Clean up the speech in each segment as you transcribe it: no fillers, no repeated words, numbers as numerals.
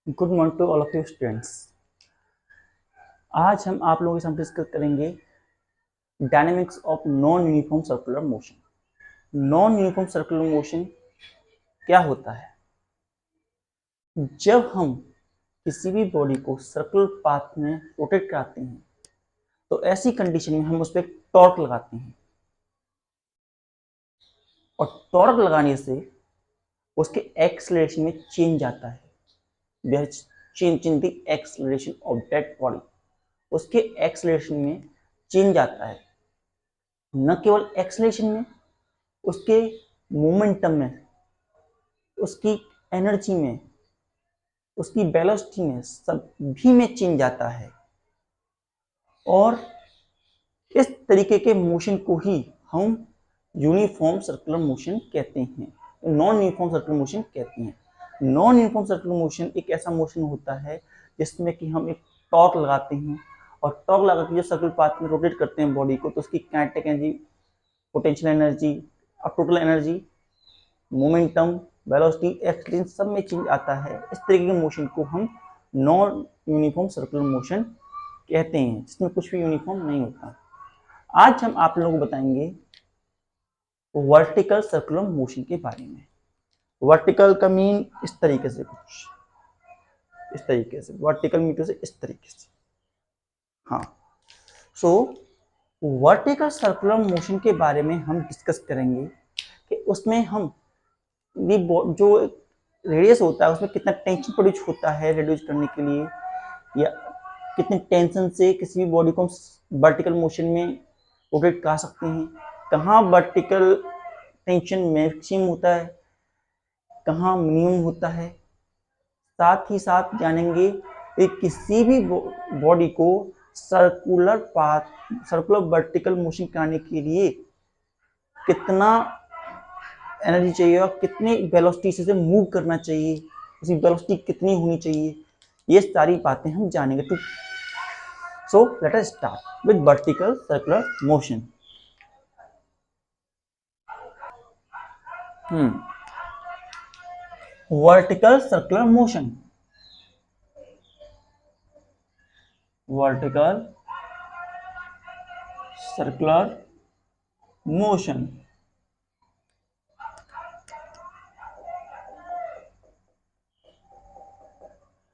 Good morning to all of you students. आज हम आप लोगों के साथ डिस्कस करेंगे dynamics of non uniform circular motion. Non uniform circular motion क्या होता है? जब हम किसी भी बॉडी को सर्कुलर पाथ में रोटेट कराते हैं तो ऐसी कंडीशन में हम उस पर टॉर्क लगाते हैं और टॉर्क लगाने से उसके एक्सेलरेशन में चेंज आता है। There is change in the acceleration of that body. उसके एक्सेलरेशन में चेंज आता है। न केवल एक्सेलरेशन में, उसके मोमेंटम में, उसकी एनर्जी में, उसकी वेलोसिटी में, सभी में चेंज आता है। और इस तरीके के मोशन को ही हम यूनिफॉर्म सर्कुलर मोशन कहते हैं, नॉन यूनिफॉर्म सर्कुलर मोशन कहते हैं। नॉन यूनिफॉर्म सर्कुलर मोशन एक ऐसा मोशन होता है जिसमें कि हम एक टॉर्क लगाते हैं और टॉर्क लगा के जो सर्कुलर पाथ में रोटेट करते हैं बॉडी को, तो उसकी काइनेटिक एनर्जी, पोटेंशियल एनर्जी और total energy, momentum, velocity, acceleration सब में चेंज आता है। इस तरीके के मोशन को हम नॉन यूनिफॉर्म सर्कुलर मोशन कहते हैं, जिसमें कुछ भी यूनिफॉर्म नहीं होता। आज हम आप लोगों को बताएंगे वर्टिकल सर्कुलर मोशन के बारे में। वर्टिकल का मीन इस तरीके से, कुछ इस तरीके से वर्टिकल मीन से इस तरीके से। हाँ, सो वर्टिकल सर्कुलर मोशन के बारे में हम डिस्कस करेंगे कि उसमें हम ये जो रेडियस होता है उसमें कितना टेंशन प्रोड्यूस होता है रिड्यूस करने के लिए, या कितने टेंशन से किसी भी बॉडी को वर्टिकल मोशन में रोटेट कर सकते हैं, कहाँ वर्टिकल टेंशन मैक्सिमम होता है, कहाँ मिनिमम होता है। साथ ही साथ जानेंगे कि किसी भी बॉडी को circular path, circular vertical motion कराने के लिए कितना एनर्जी चाहिए और कितनी वेलोसिटी से मूव करना चाहिए, उसकी वेलोसिटी कितनी होनी चाहिए, ये सारी बातें हम जानेंगे। तो so let us start with vertical circular motion. Vertical circular motion, vertical circular motion.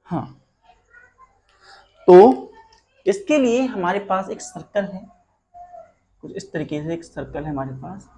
हाँ, तो इसके लिए हमारे पास एक सर्कल है, कुछ इस तरीके से एक सर्कल है हमारे पास।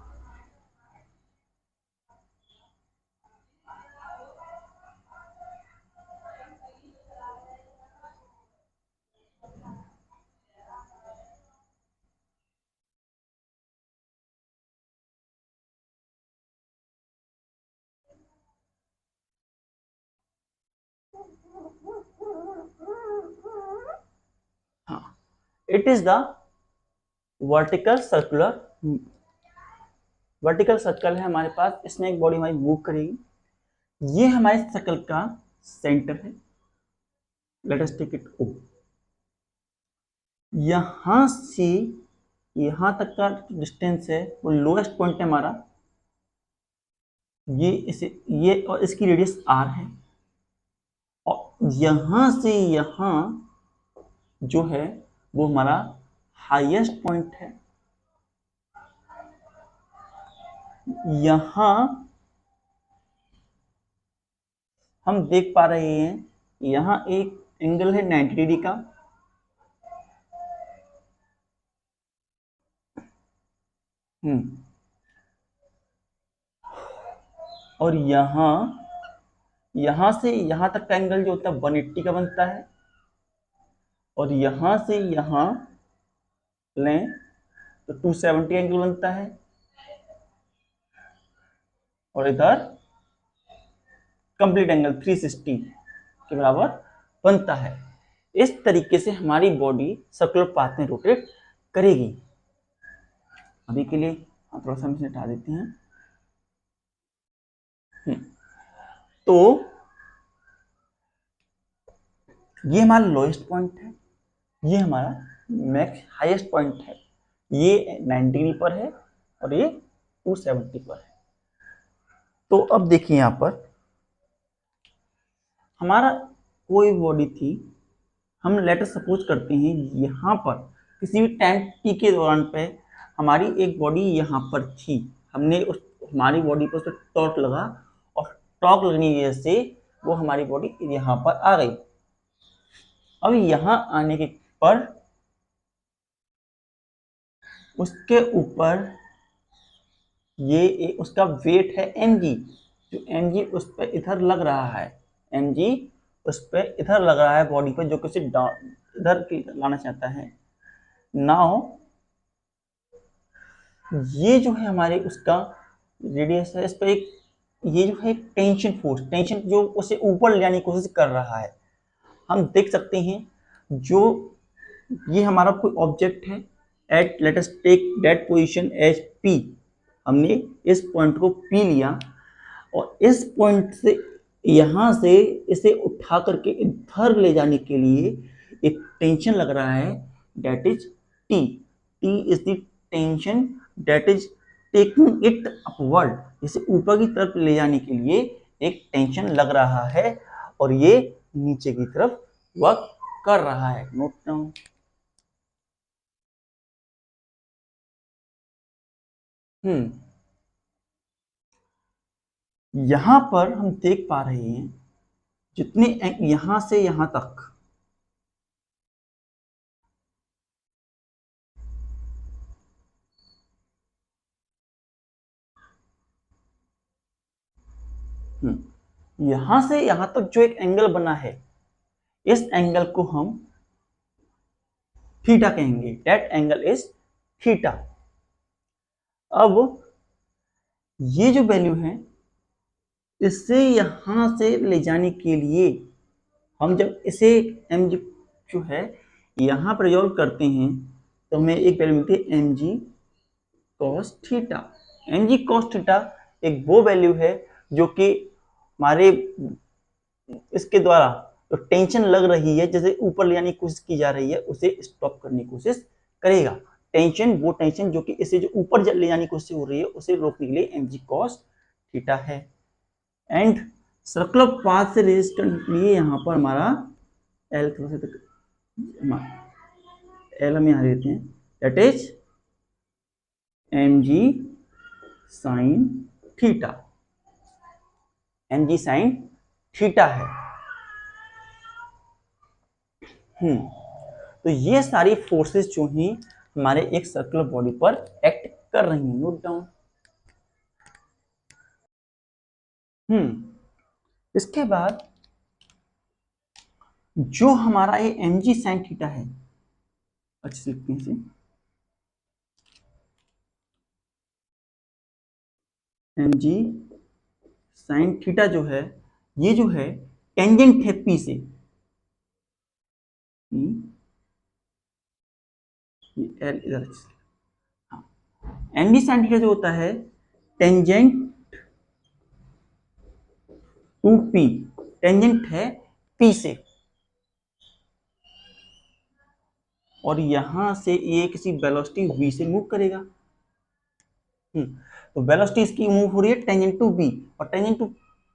हाँ, it is the vertical circular, vertical circle है हमारे पास। इसमें एक बॉडी हमारी मूव करेगी। ये हमारे सर्कल का सेंटर है। लेट अस टेक इट ओ। यहां से यहां तक का डिस्टेंस है वो लोएस्ट पॉइंट है हमारा। ये इसे, ये और इसकी रेडियस आर है। और यहां से यहां जो है वो हमारा हाईएस्ट पॉइंट है। यहां हम देख पा रहे हैं, यहां एक एंगल है 90 डिग्री का। और यहां से यहां तक का एंगल जो होता है 180 का बनता है। और यहां से यहां लें तो 270 एंगल बनता है। और इधर कंप्लीट एंगल 360 के बराबर बनता है। इस तरीके से हमारी बॉडी सर्कुलर पाथ में रोटेट करेगी। अभी के लिए हम थोड़ा सा इसे हटा देते हैं। तो ये हमारा लोएस्ट पॉइंट है, ये हमारा मैक्स हाईएस्ट पॉइंट है। ये 90 डिग्री पर है और ये 270 पर है। तो अब देखिए यहां पर हमारा कोई बॉडी थी, हम लेटर सपोज करते हैं यहाँ पर किसी भी टाइम टी के दौरान पे हमारी एक बॉडी यहाँ पर थी, हमने उस हमारी बॉडी पर उस पर टॉर्क लगा और टॉर्क लगने की वजह से वो हमारी बॉडी यहाँ पर आ गई। अब यहाँ आने के पर उसके ऊपर ये उसका वेट है mg, जो mg उस पर इधर लग रहा है, mg उस पर इधर लग रहा है बॉडी पर, जो कि उसे इधर लाना चाहता है। नाउ ये जो है हमारे उसका रेडियस है, इस पर एक ये जो है टेंशन फोर्स, टेंशन जो उसे ऊपर ले जाने की कोशिश कर रहा है। हम देख सकते हैं जो ये हमारा कोई ऑब्जेक्ट है at let us take that position as P, हमने इस पॉइंट को P लिया और इस पॉइंट से यहाँ से इसे उठा करके इधर ले जाने के लिए एक टेंशन लग रहा है, that is T। T is the tension that is taking it upward, इसे ऊपर की तरफ ले जाने के लिए एक टेंशन लग रहा है और ये नीचे की तरफ वर्क कर रहा है। Note down. यहां पर हम देख पा रहे हैं जितने यहां से यहां तक यहां से यहां तक जो एक एंगल बना है, इस एंगल को हम थीटा कहेंगे, दैट एंगल इज थीटा। अब ये जो वैल्यू है इससे यहां से ले जाने के लिए हम जब इसे mg जो है यहां पर रिजॉल्व करते हैं तो हमें एक वैल्यू मिलती है mg cos theta. mg cos theta एक वो वैल्यू है जो कि हमारे इसके द्वारा तो टेंशन लग रही है, जैसे ऊपर ले जाने की कोशिश की जा रही है, उसे स्टॉप करने की कोशिश करेगा। टेंशन वो टेंशन जो कि इसे जो ऊपर ले जाने की कोशिश हो रही है उसे रोकने के लिए mg cos थीटा है। एंड सर्कल ऑफ पाथ से रेजिस्ट करने के लिए यहाँ पर हमारा एल एल हम यहाँ लेते हैं, that is mg sine theta, mg sine theta है। तो ये सारी फोर्सेस जो हैं हमारे एक सर्कुलर बॉडी पर एक्ट कर रही हैं। Note down. इसके बाद जो हमारा ये mg साइन थीटा है, अच्छे से लिखते हैं इसे, mg साइन थीटा जो है ये जो है टेंजेंट है P से, एल इधर, mg साइन थीटा जो होता है टेंजेंट टू P, टेंजेंट है P से, और यहां से ये किसी वेलोसिटी v से मूव करेगा। तो वेलोसिटी इसकी मूव हो रही है टेंजेंट टू v, और टेंजेंट टू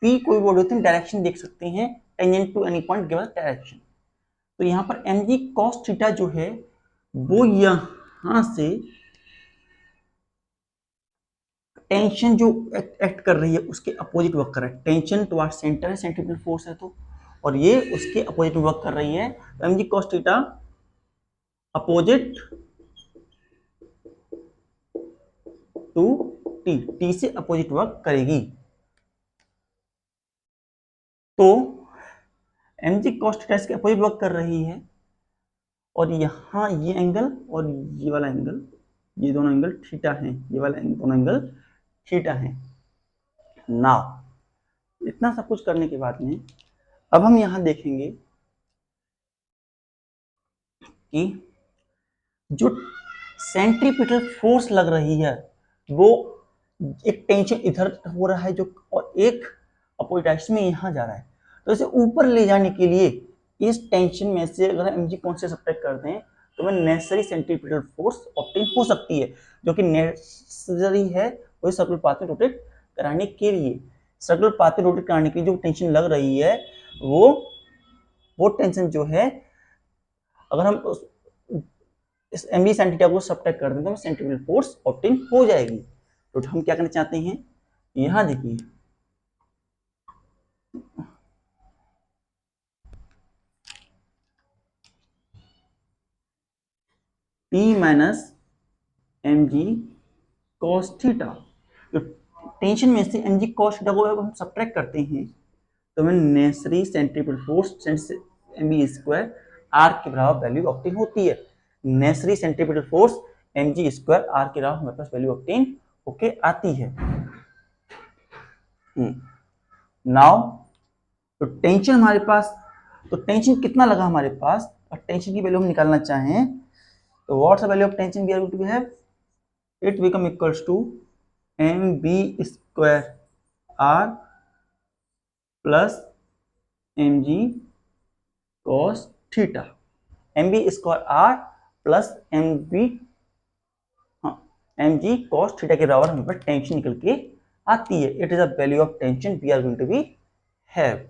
p कोई बॉडी होती है, डायरेक्शन देख सकते हैं, tangent to any point give us direction. तो यहाँ पर mg cos थीटा जो है वो यहां से टेंशन जो एक्ट कर रही है उसके अपोजिट वर्क कर रहा है, टेंशन टुवर्ड सेंटर है, सेंट्रीपिटल फोर्स है तो, और ये उसके अपोजिट वर्क कर रही है। तो mg cos theta opposite to T, T से अपोजिट वर्क करेगी। तो mg cos थीटा इसके अपोजिट वर्क कर रही है, और यहाँ ये एंगल और ये वाला एंगल, ये दोनों एंगल थीटा हैं, ये वाला दोनों एंगल थीटा हैं। नाउ इतना सब कुछ करने के बाद में अब हम यहाँ देखेंगे कि जो सेंट्रीपिटल फोर्स लग रही है वो एक टेंशन इधर हो रहा है जो, और एक अपोजिट डायरेक्शन में यहाँ जा रहा है। तो इसे ऊपर ले जाने के लिए इस टेंशन में से अगर mg कौन से सब्ट्रैक्ट करते हैं तो हमें नेसेसरी सेंट्रीपिटल फोर्स ऑब्टेन हो सकती है, जो कि नेसेसरी है वही सर्कुलर पाथ में रोटेट कराने के लिए। सर्कुलर पाथ में रोटेट कराने के लिए जो टेंशन लग रही है वो वो टेंशन जो है अगर हम इस mg sin थीटा को सब्ट्रैक्ट कर दें तो हमें सेंट्रीफ्यूगल फोर्स ऑब्टेन हो जाएगी। तो हम क्या करना चाहते हैं, यहां देखिए T minus M G cos theta, तो टेंशन में से एम जी कॉस थीटा को हम सब्ट्रैक्ट करते हैं तो हमें necessary centrifugal force m B square are के बराबर वैल्यू ऑब्टेन होती है। Necessary centrifugal force m g square are के बराबर हमारे पास वैल्यू ऑब्टेन होके आती है। नाउ तो टेंशन हमारे पास, तो टेंशन कितना लगा हमारे पास, और टेंशन की वैल्यू हम निकालना चाहें तो what's the value of tension we are going to have, it become equals to M B square are plus M G cos theta. M B square are plus m v m ji cos theta के बराबर हमें पर tension निकल के आती है। It is the value of tension we are going to be have.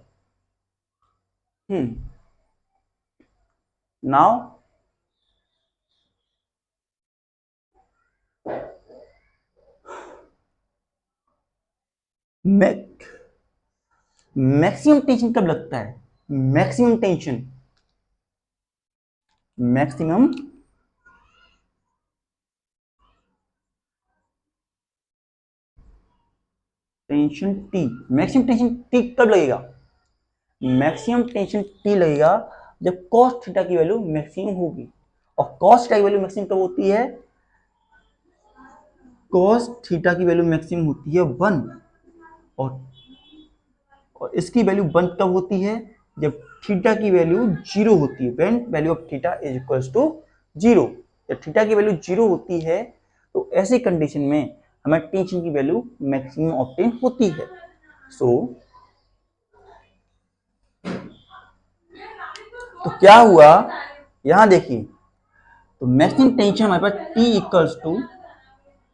Now maximum tension कब लगता है, maximum tension T, maximum tension T कब लगेगा, मैक्सिमम टेंशन टी लगेगा जब cos थीटा की वैल्यू मैक्सिमम होगी। और cos थीटा की वैल्यू मैक्सिमम कब होती है, cos थीटा की वैल्यू मैक्सिमम होती है 1, और इसकी वैल्यू 1 कब होती है, जब थीटा की वैल्यू 0 होती है, when value of theta is equals to 0। जब थीटा की वैल्यू 0 होती है तो ऐसी कंडीशन में हमें टेंशन की वैल्यू मैक्सिमम ऑब्टेन होती है। सो तो क्या हुआ, यहां देखिए तो मैक्सिमम टेंशन हमारे पास T equals to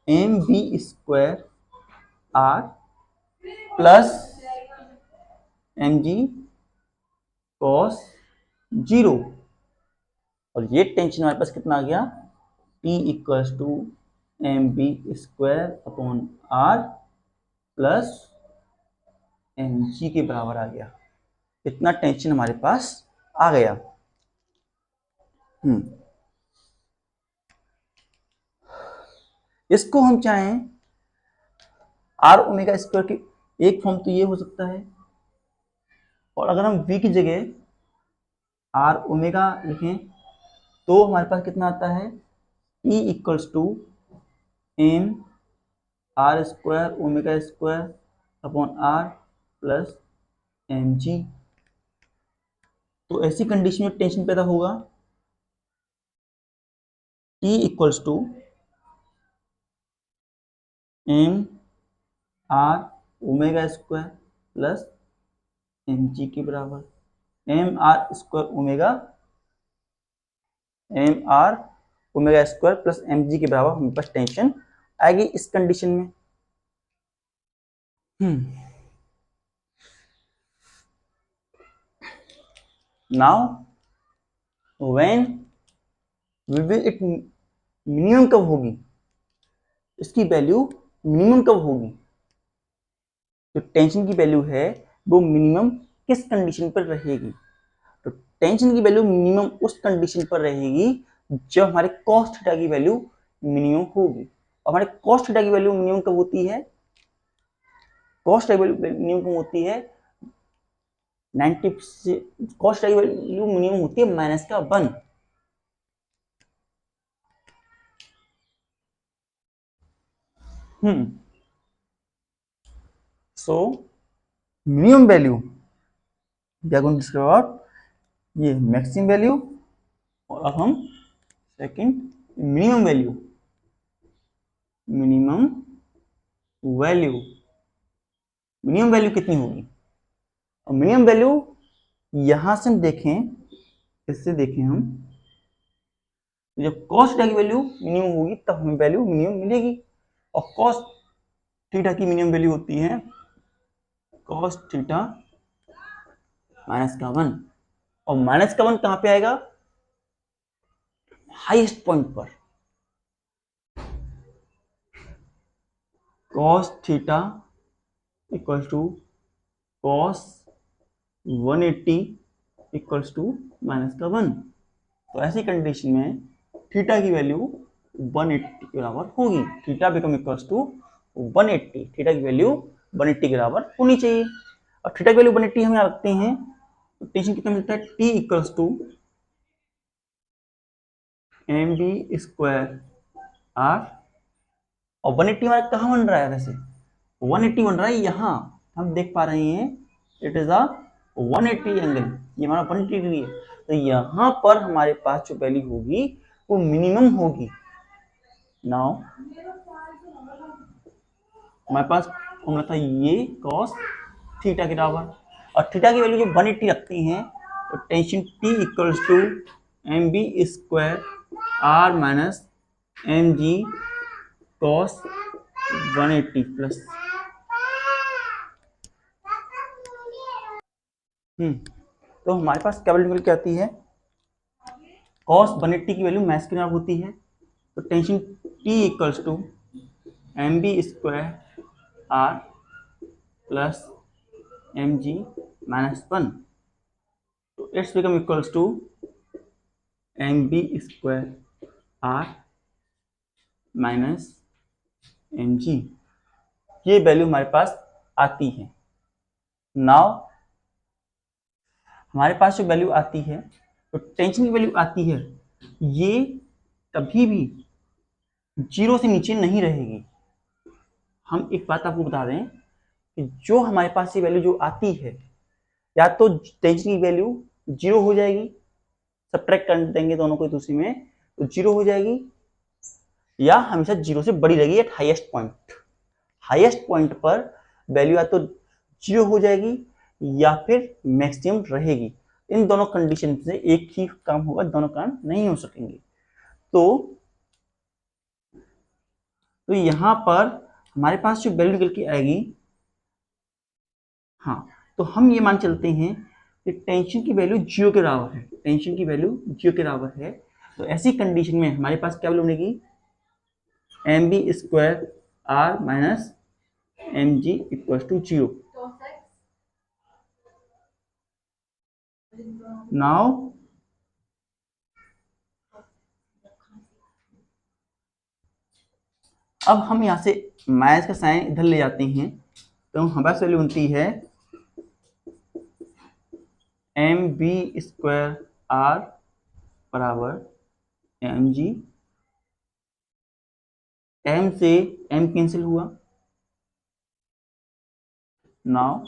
M B square are plus M G cos 0, और ये टेंशन हमारे पास कितना आ गया, T equals to M B square upon r plus M G के बराबर आ गया। इतना टेंशन हमारे पास आ गया। इसको हम चाहें आर ओमेगा स्क्वायर की एक फॉर्म तो ये हो सकता है, और अगर हम v की जगह आर ओमेगा लिखें तो हमारे पास कितना आता है, T equals to m r square omega square upon r plus M g. तो ऐसी कंडीशन में टेंशन पैदा होगा T equals to m r omega square plus M G के बराबर, m r omega square plus M G के बराबर हमारे पास टेंशन आएगी इस कंडीशन में। Now when will be it minimum कब होगी, इसकी वैल्यू मिनिमम कब होगी, तो टेंशन की वैल्यू है वो मिनिमम किस कंडीशन पर रहेगी, तो टेंशन की वैल्यू मिनिमम उस कंडीशन पर रहेगी जब हमारे cos थीटा की वैल्यू मिनिमम होगी। और हमारे cos थीटा की वैल्यू मिनिमम कब होती है, cos थीटा की वैल्यू मिनिमम कब होती है 90 से, cos थीटा की वैल्यू मिनिमम होती है -1। So minimum value we are going to discuss about ये मैक्सिमम वैल्यू, और अब हम second minimum value, minimum value कितनी होगी, और मिनिमम वैल्यू यहां से हम देखें, इससे देखें हम, जब cos थीटा की वैल्यू मिनिमम होगी तब हमें वैल्यू मिनिमम मिलेगी, और cos थीटा की मिनिमम वैल्यू होती है cos थीटा -1। और माइनस का 1 कहां पे आएगा? हाईएस्ट पॉइंट पर। cos theta equals to cos 180 equals to minus का 1। तो ऐसी कंडीशन में थीटा की वैल्यू 180 के बराबर होगी। Theta become equals to 180। Theta की वैल्यू 180 के बराबर होनी चाहिए। और थीटा की वैल्यू 180 हम यहाँ रखते हैं तो टेंशन कितना मिलता है? T equals to mv square r। और 180 हमारा कहाँ बन रहा है? वैसे 180 बन रहा है यहाँ, हम देख पा रहे हैं इट इज अ 180 एंगल, ये हमारा 180 डिग्री है। तो यहाँ पर हमारे पास जो वैल्यू होगी वो मिनिमम होगी। नाउ हमारे पास फॉर्मूला था ये cos थीटा के बराबर, और थीटा की वैल्यू जो 180 रखती हैं तो tension T equals to M B square are minus M G cos 180 plus. तो हमारे पास क्या वैल्यू क्या आती है? cos 180 की वैल्यू मैथ्स की तरफ होती है, तो tension T equals to M B square are plus M G minus 1। तो it's become equals to M B square are minus M G. ये वैल्यू हमारे पास आती है। नाउ हमारे पास जो वैल्यू आती है तो टेंशन की वैल्यू आती है, ये कभी भी 0 से नीचे नहीं रहेगी। हम एक बात आपको बता दें कि जो हमारे पास ये वैल्यू जो आती है, या तो टेंशन की वैल्यू 0 हो जाएगी, सब्ट्रैक्ट कर देंगे दोनों को दूसरी में तो 0 हो जाएगी, या हमेशा 0 से बड़ी रहेगी eight highest point. Highest point पर वैल्यू या तो 0 हो जाएगी या फिर मैक्सिमम रहेगी। इन दोनों कंडीशन से एक ही काम होगा, दोनों काम नहीं हो सकेंगे। तो यहां पर हमारे पास जो वैल्यू निकल के आएगी, हाँ, तो हम ये मान चलते हैं कि टेंशन की वैल्यू 0 के बराबर है। टेंशन की वैल्यू 0 के बराबर है, तो ऐसी कंडीशन में हमारे पास क्या वैल्यू बनेगी? M B square are minus M G equal to 0। Now अब हम यहां से माइनस का साइन इधर ले जाते हैं, तो हमारे पास वैल्यू बनती है एम बी स्क्वायर आर बराबर एम जी। एम से एम कैंसिल हुआ। Now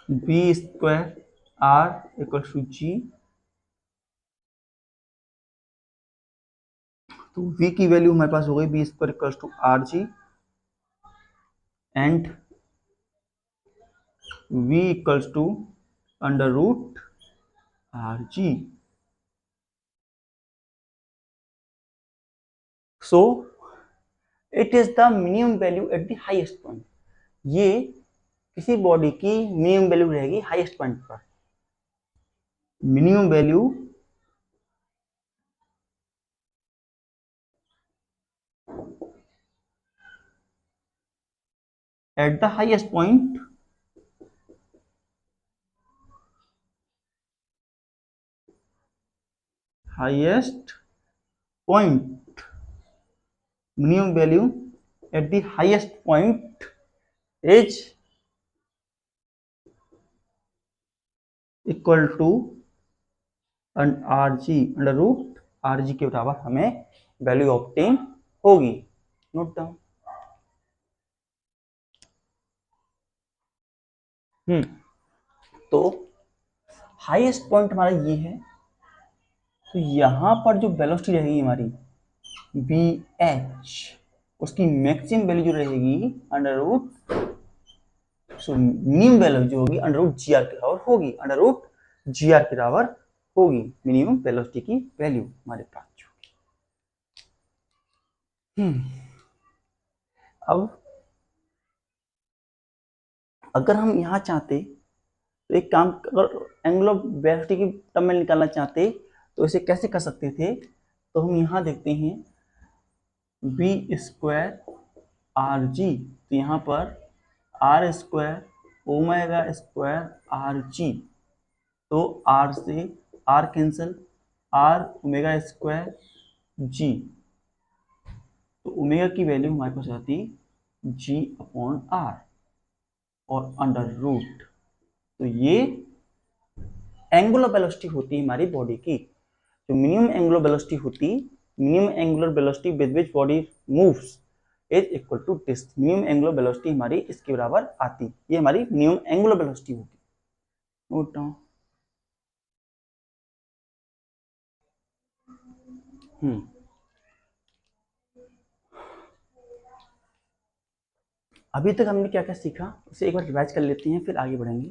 V square R equal to G. तो v की वैल्यू हमारे पास हो गई V square equal to R G, and v equals to under root R G. So it is the minimum value at the highest point. ये किसी body की minimum value रहेगी हाईएस्ट पॉइंट पर। Minimum value at the highest point minimum value at the highest point is equal to R G under root R G के बराबर हमें value obtain होगी। Note down. तो हाईएस्ट पॉइंट हमारा ये है, तो यहां पर जो वेलोसिटी रहेगी हमारी बी एच, उसकी मैक्सिमम वैल्यू जो रहेगी under root, so minimum value जो होगी अंडर रूट जी आर के बराबर होगी। अंडर रूट जी आर के बराबर होगी मिनिमम वेलोसिटी की वैल्यू हमारे पास जो। अब अगर हम यहां चाहते तो एक काम, अगर एंगल ऑफ वेलोसिटी की टर्म में निकालना चाहते तो इसे कैसे कर सकते थे, तो हम यहाँ देखते हैं v स्क्वायर आर जी, तो यहाँ पर R square omega square R G, तो आर से R cancel, R omega square G, तो ओमेगा की वैल्यू हमारे पास आती जी अपॉन आर और अंडर रूट, तो ये एंगुलर वेलोसिटी होती है हमारी बॉडी की। जो मिनिमम एंगुलर वेलोसिटी होती, minimum angular velocity with which body moves is equal to this, minimum angular velocity हमारी इसके बराबर आती, ये हमारी मिनिमम एंगुलर वेलोसिटी होगी। Note down. अभी तक हमने क्या क्या सीखा उसे एक बार रिवाइज कर लेते हैं, फिर आगे बढ़ेंगे।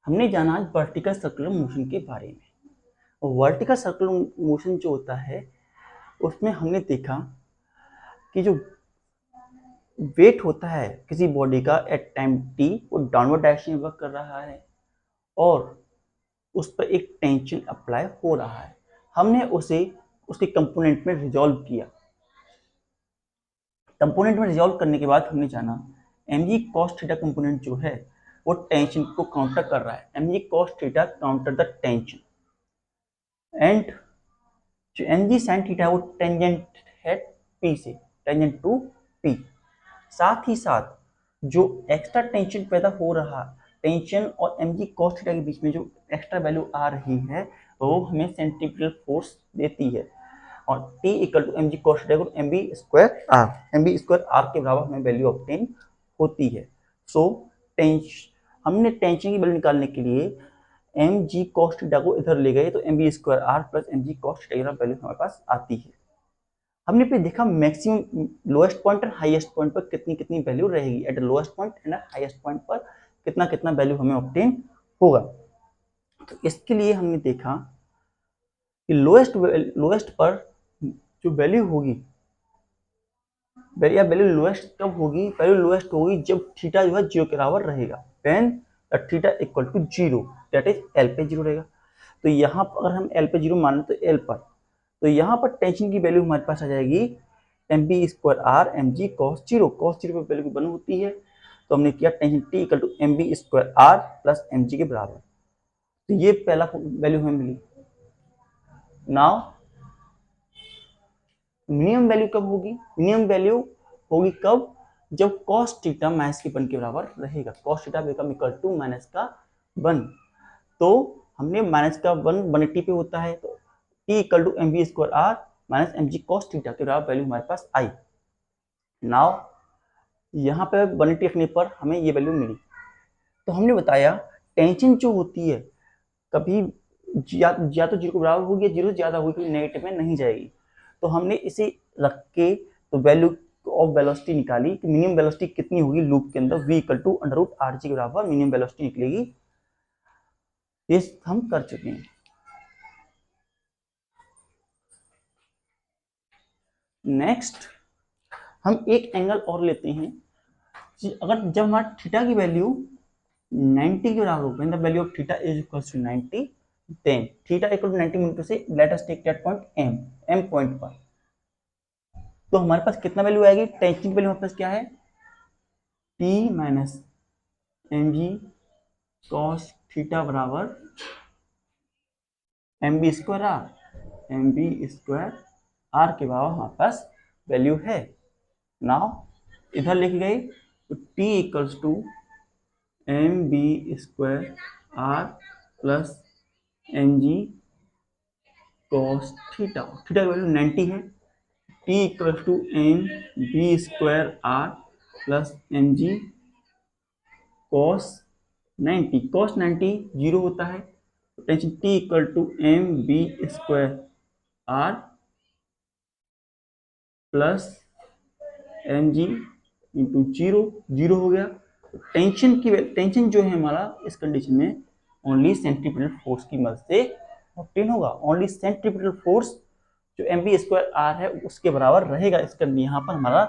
हमने जाना आज वर्टिकल सर्कुलर मोशन के बारे में। और वर्टिकल सर्कुलर मोशन जो होता है उसमें हमने देखा कि जो वेट होता है किसी बॉडी का एट टाइम टी, वो डाउनवर्ड डायरेक्शन में वर्क कर रहा है और उस पर एक टेंशन अप्लाई हो रहा है। हमने उसे उसके कंपोनेंट में रिजॉल्व किया। कंपोनेंट में रिजॉल्व करने के बाद हमने जाना mg cos थीटा कंपोनेंट जो है वो टेंशन को काउंटर कर रहा है, mg cos theta counter the tension, and जो mg sin थीटा वो टेंजेंट है p से, टेंजेंट टू p। साथ ही साथ जो एक्स्ट्रा टेंशन पैदा हो रहा, टेंशन और mg cos थीटा के बीच में जो एक्स्ट्रा वैल्यू आ रही है वो हमें सेंट्रीफ्यूगल फोर्स देती है, और T equal to mg cos theta M B square R, M B square are के बराबर हमें वैल्यू ऑब्टेन होती है। सो हमने टेंशन की वैल्यू निकालने के लिए mg cos थीटा को इधर ले गए, तो M B square are plus mg cos theta की वैल्यू हमारे पास आती है। हमने फिर देखा मैक्सिमम लोएस्ट पॉइंट और हाईएस्ट पॉइंट पर कितनी कितनी वैल्यू रहेगी, at lowest point and highest point पर कितना कितना वैल्यू हमें ऑब्टेन होगा। तो इसके लिए हमने देखा कि लोएस्ट पर जो वैल्यू होगी, वैल्यू लोएस्ट कब होगी, वैल्यू लोएस्ट होगी जब थीटा जो है जीरो के बराबर रहेगा, when theta equal to zero, that is L पे जीरो रहेगा। तो यहाँ पर अगर हम एल पे जीरो माने तो एल पर, तो यहाँ पर टेंशन की वैल्यू हमारे पास आ जाएगी M B square R M जी कॉस जीरो पर वैल्यू वन होती है, तो हमने किया tension T equal to M B square are plus M G के बराबर, तो ये पहला वैल्यू हमें मिली। नाउ मिनिमम वैल्यू कब होगी, मिनिमम वैल्यू होगी कब, जब cos थीटा माइनस के वन के बराबर रहेगा, cos theta become equal to minus का वन, तो हमने माइनस का वन 180 पे होता है, तो t equal to M B square are minus M G cos theta के बराबर वैल्यू हमारे पास आई। नाउ यहाँ पे 180 रखने पर हमें ये वैल्यू मिली। तो हमने बताया टेंशन जो होती है कभी या तो जीरो के बराबर होगी या जीरो से ज्यादा होगी, नेगेटिव में नहीं जाएगी। तो हमने इसे रख के तो वैल्यू ऑफ वेलोसिटी निकाली कि मिनिमम वेलोसिटी कितनी होगी लूप के अंदर, v equal to under root R G के बराबर मिनिमम वेलोसिटी निकलेगी। ये हम कर चुके हैं। नेक्स्ट हम एक एंगल और लेते हैं, अगर जब हमारा थीटा की वैल्यू 90 के बराबर होगा, the value of theta is equal to 90, then theta equal to 90 minute से let us take that point m point पर, तो हमारे पास कितना वैल्यू आएगी, टेंशन की वैल्यू हमारे पास क्या है, t minus M G cos theta बराबर M B square R, M B square are के बराबर हमारे पास वैल्यू है। नाउ इधर लिख गए तो t equals to M B square are plus M G cos theta, theta की वैल्यू 90 है, t equals to M B square are plus M G cos 90 zero होता है, तो tension t equal to M B square are plus M G into zero हो गया। Tension जो है हमारा इस कंडीशन में ओनली सेंट्रीपिटल फोर्स की मदद से ऑब्टेन होगा, ओनली सेंट्रीपिटल फोर्स जो एम बी स्क्वायर आर है उसके बराबर रहेगा। इसका यहाँ पर हमारा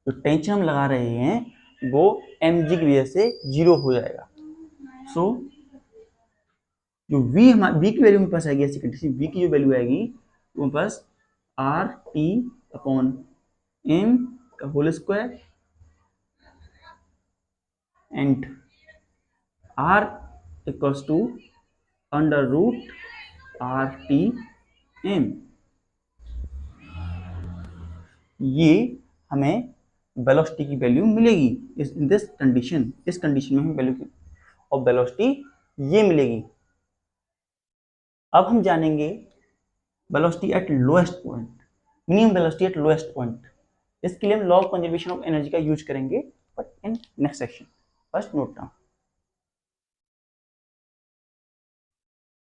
जो टेंशन हम लगा रहे हैं वो mg की वजह से 0 हो जाएगा। सो जो v की वैल्यू मेरे पास आएगी, ऐसी कंडीशन v की जो वैल्यू आएगी वो मेरे पास आर टी अपॉन एम का whole square and r equals to under root R T M. ये हमें वेलोसिटी की वैल्यू मिलेगी इन दिस कंडीशन। इस कंडीशन में हमें वैल्यू ऑफ वेलोसिटी ये मिलेगी। अब हम जानेंगे velocity at lowest point, minimum velocity at lowest point. इसके लिए हम law of conservation of energy का यूज करेंगे, but in next section. First note down.